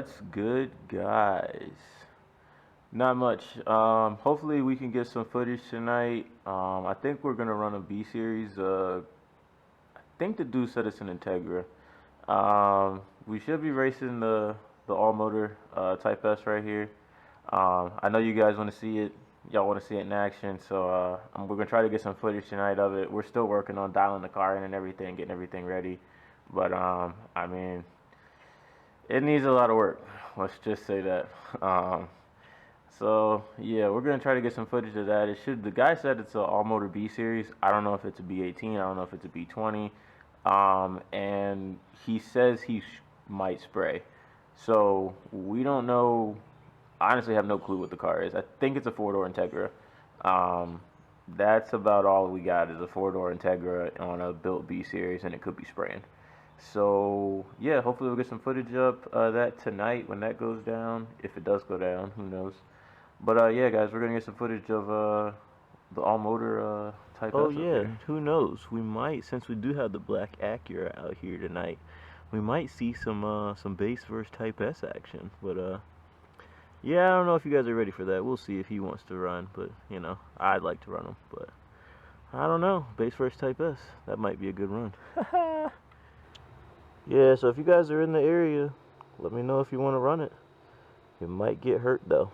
What's good, guys? Not much. Hopefully we can get some footage tonight. I think we're gonna run a B series. I think the dude said it's an Integra. We should be racing the all motor Type S right here. I know you guys want to see it. Y'all want to see it in action, so we're gonna try to get some footage tonight of it. We're still working on dialing the car in and everything, getting everything ready. But I mean, it needs a lot of work. Let's just say that. So yeah, we're gonna try to get some footage of that. It should. The guy said it's a all motor B series. I don't know if it's a B18. I don't know if it's a B20. And he says might spray. So we don't know. I honestly have no clue what the car is. I think it's a four-door Integra. Um, that's about all we got is a four-door Integra on a built B series, and it could be spraying. So yeah, hopefully we'll get some footage up that tonight when that goes down. If it does go down, who knows? But yeah, guys, we're gonna get some footage of the all motor Type Oh S up yeah, here. who knows? We might, since we do have the black Acura out here tonight, we might see some base versus Type S action. But yeah, I don't know if you guys are ready for that. We'll see if he wants to run, but you know, I'd like to run him, but I don't know. Base versus Type S, that might be a good run. Yeah, so if you guys are in the area, let me know if you want to run it. You might get hurt though.